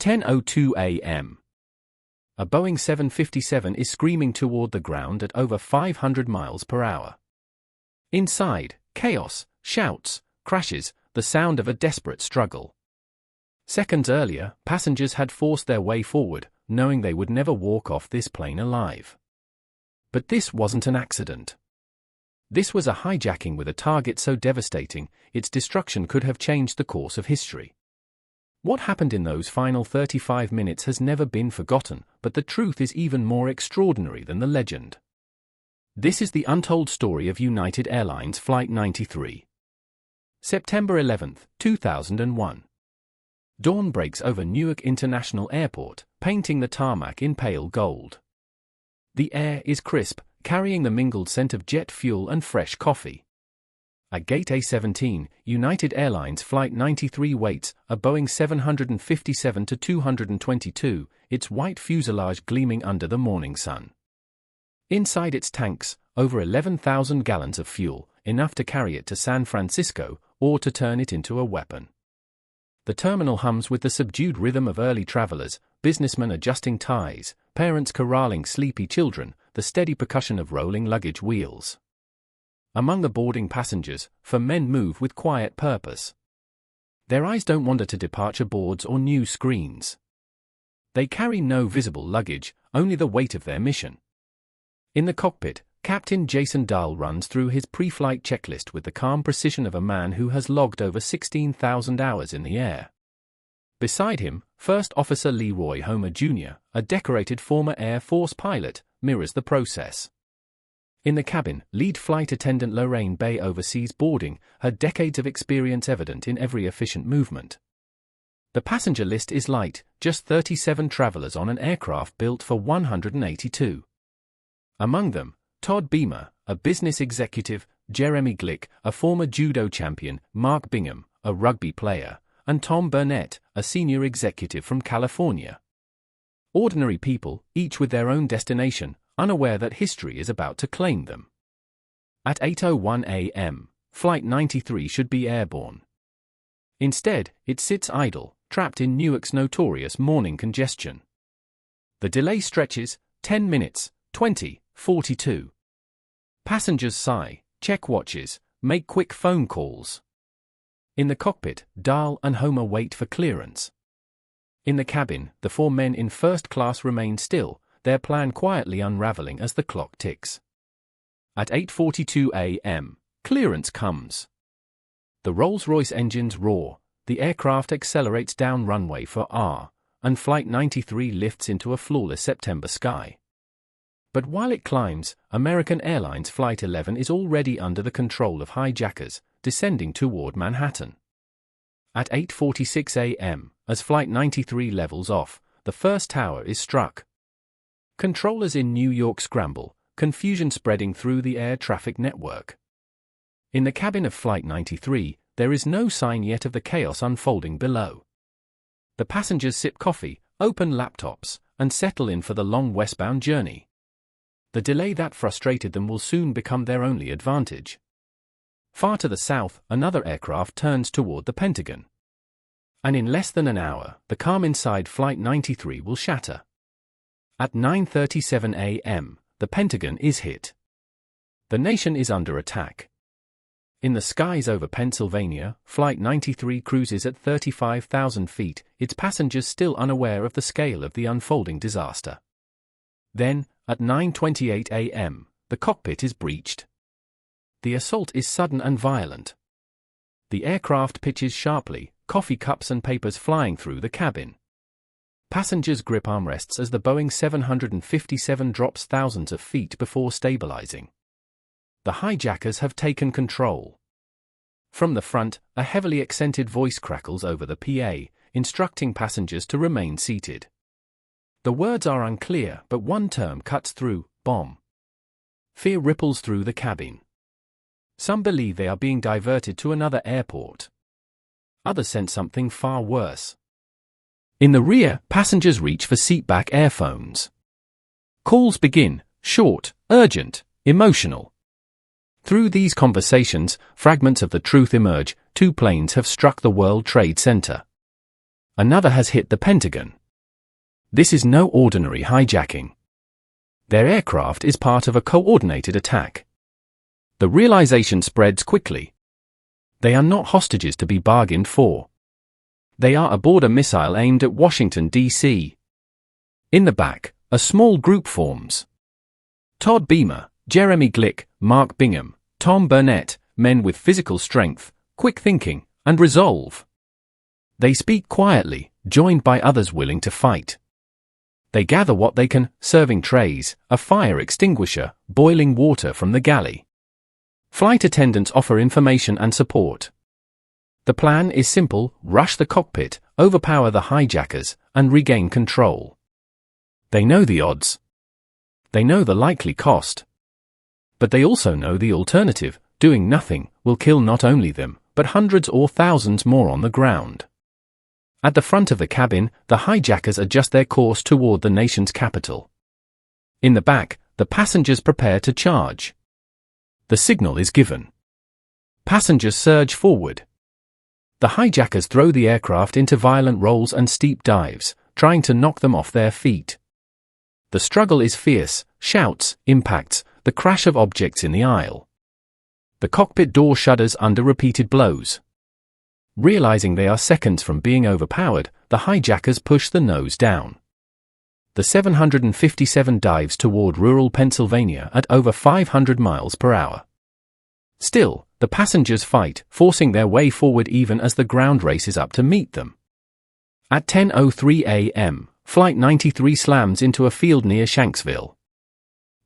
10:02 a.m. A Boeing 757 is screaming toward the ground at over 500 miles per hour. Inside, chaos, shouts, crashes, the sound of a desperate struggle. Seconds earlier, passengers had forced their way forward, knowing they would never walk off this plane alive. But this wasn't an accident. This was a hijacking with a target so devastating, its destruction could have changed the course of history. What happened in those final 35 minutes has never been forgotten, but the truth is even more extraordinary than the legend. This is the untold story of United Airlines Flight 93. September 11, 2001. Dawn breaks over Newark International Airport, painting the tarmac in pale gold. The air is crisp, carrying the mingled scent of jet fuel and fresh coffee. At Gate A17, United Airlines Flight 93 waits, a Boeing 757-222, its white fuselage gleaming under the morning sun. Inside its tanks, over 11,000 gallons of fuel, enough to carry it to San Francisco, or to turn it into a weapon. The terminal hums with the subdued rhythm of early travelers, businessmen adjusting ties, parents corralling sleepy children, the steady percussion of rolling luggage wheels. Among the boarding passengers, men move with quiet purpose. Their eyes don't wander to departure boards or new screens. They carry no visible luggage, only the weight of their mission. In the cockpit, Captain Jason Dahl runs through his pre-flight checklist with the calm precision of a man who has logged over 16,000 hours in the air. Beside him, First Officer Leroy Homer Jr., a decorated former Air Force pilot, mirrors the process. In the cabin, lead flight attendant Lorraine Bay oversees boarding, her decades of experience evident in every efficient movement. The passenger list is light, just 37 travelers on an aircraft built for 182. Among them, Todd Beamer, a business executive, Jeremy Glick, a former judo champion, Mark Bingham, a rugby player, and Tom Burnett, a senior executive from California. Ordinary people, each with their own destination, unaware that history is about to claim them. At 8:01 a.m., Flight 93 should be airborne. Instead, it sits idle, trapped in Newark's notorious morning congestion. The delay stretches, 10 minutes, 20, 42. Passengers sigh, check watches, make quick phone calls. In the cockpit, Dahl and Homer wait for clearance. In the cabin, the 4 men in first class remain still, their plan quietly unraveling as the clock ticks. At 8:42 a.m., clearance comes. The Rolls-Royce engines roar, the aircraft accelerates down runway for R, and Flight 93 lifts into a flawless September sky. But while it climbs, American Airlines Flight 11 is already under the control of hijackers, descending toward Manhattan. At 8:46 a.m., as Flight 93 levels off, the first tower is struck. Controllers in New York scramble, confusion spreading through the air traffic network. In the cabin of Flight 93, there is no sign yet of the chaos unfolding below. The passengers sip coffee, open laptops, and settle in for the long westbound journey. The delay that frustrated them will soon become their only advantage. Far to the south, another aircraft turns toward the Pentagon. And in less than an hour, the calm inside Flight 93 will shatter. At 9:37 a.m., the Pentagon is hit. The nation is under attack. In the skies over Pennsylvania, Flight 93 cruises at 35,000 feet, its passengers still unaware of the scale of the unfolding disaster. Then, at 9:28 a.m., the cockpit is breached. The assault is sudden and violent. The aircraft pitches sharply, coffee cups and papers flying through the cabin. Passengers grip armrests as the Boeing 757 drops thousands of feet before stabilizing. The hijackers have taken control. From the front, a heavily accented voice crackles over the PA, instructing passengers to remain seated. The words are unclear, but one term cuts through: bomb. Fear ripples through the cabin. Some believe they are being diverted to another airport. Others sense something far worse. In the rear, passengers reach for seatback earphones. Calls begin, short, urgent, emotional. Through these conversations, fragments of the truth emerge: 2 planes have struck the World Trade Center. Another has hit the Pentagon. This is no ordinary hijacking. Their aircraft is part of a coordinated attack. The realization spreads quickly. They are not hostages to be bargained for. They are aboard a missile aimed at Washington, D.C. In the back, a small group forms. Todd Beamer, Jeremy Glick, Mark Bingham, Tom Burnett, men with physical strength, quick thinking, and resolve. They speak quietly, joined by others willing to fight. They gather what they can, serving trays, a fire extinguisher, boiling water from the galley. Flight attendants offer information and support. The plan is simple: rush the cockpit, overpower the hijackers, and regain control. They know the odds. They know the likely cost. But they also know the alternative: doing nothing will kill not only them, but hundreds or thousands more on the ground. At the front of the cabin, the hijackers adjust their course toward the nation's capital. In the back, the passengers prepare to charge. The signal is given. Passengers surge forward. The hijackers throw the aircraft into violent rolls and steep dives, trying to knock them off their feet. The struggle is fierce: shouts, impacts, the crash of objects in the aisle. The cockpit door shudders under repeated blows. Realizing they are seconds from being overpowered, the hijackers push the nose down. The 757 dives toward rural Pennsylvania at over 500 miles per hour. Still, the passengers fight, forcing their way forward even as the ground races up to meet them. At 10:03 a.m., Flight 93 slams into a field near Shanksville.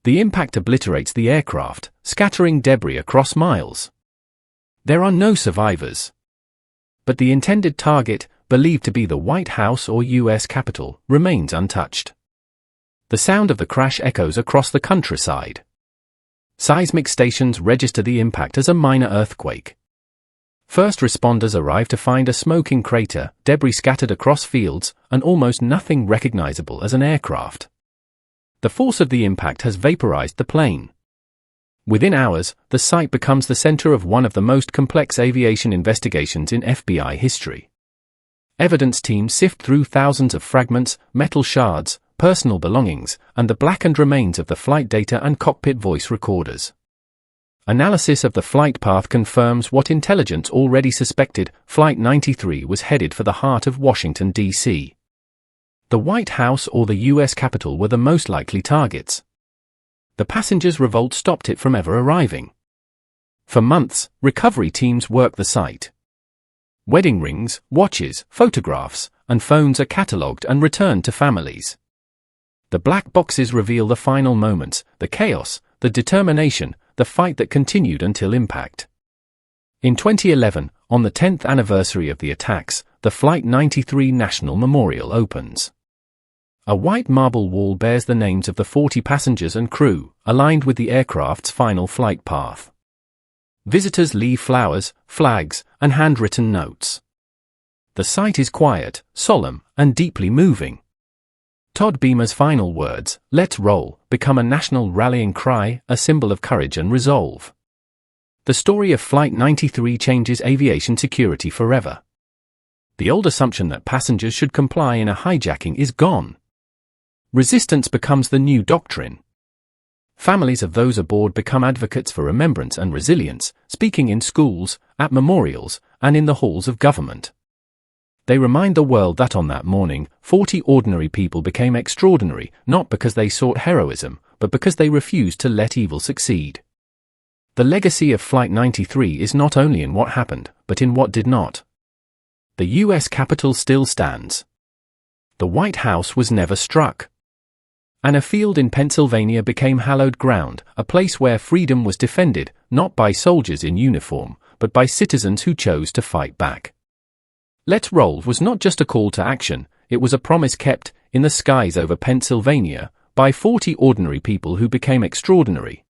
The impact obliterates the aircraft, scattering debris across miles. There are no survivors. But the intended target, believed to be the White House or U.S. Capitol, remains untouched. The sound of the crash echoes across the countryside. Seismic stations register the impact as a minor earthquake. First responders arrive to find a smoking crater, debris scattered across fields, and almost nothing recognizable as an aircraft. The force of the impact has vaporized the plane. Within hours, the site becomes the center of one of the most complex aviation investigations in FBI history. Evidence teams sift through thousands of fragments, metal shards, personal belongings, and the blackened remains of the flight data and cockpit voice recorders. Analysis of the flight path confirms what intelligence already suspected: Flight 93 was headed for the heart of Washington, D.C. The White House or the U.S. Capitol were the most likely targets. The passengers' revolt stopped it from ever arriving. For months, recovery teams work the site. Wedding rings, watches, photographs, and phones are catalogued and returned to families. The black boxes reveal the final moments, the chaos, the determination, the fight that continued until impact. In 2011, on the 10th anniversary of the attacks, the Flight 93 National Memorial opens. A white marble wall bears the names of the 40 passengers and crew, aligned with the aircraft's final flight path. Visitors leave flowers, flags, and handwritten notes. The site is quiet, solemn, and deeply moving. Todd Beamer's final words, "Let's roll," become a national rallying cry, a symbol of courage and resolve. The story of Flight 93 changes aviation security forever. The old assumption that passengers should comply in a hijacking is gone. Resistance becomes the new doctrine. Families of those aboard become advocates for remembrance and resilience, speaking in schools, at memorials, and in the halls of government. They remind the world that on that morning, 40 ordinary people became extraordinary, not because they sought heroism, but because they refused to let evil succeed. The legacy of Flight 93 is not only in what happened, but in what did not. The U.S. Capitol still stands. The White House was never struck. And a field in Pennsylvania became hallowed ground, a place where freedom was defended, not by soldiers in uniform, but by citizens who chose to fight back. Let's Roll was not just a call to action, it was a promise kept, in the skies over Pennsylvania, by 40 ordinary people who became extraordinary.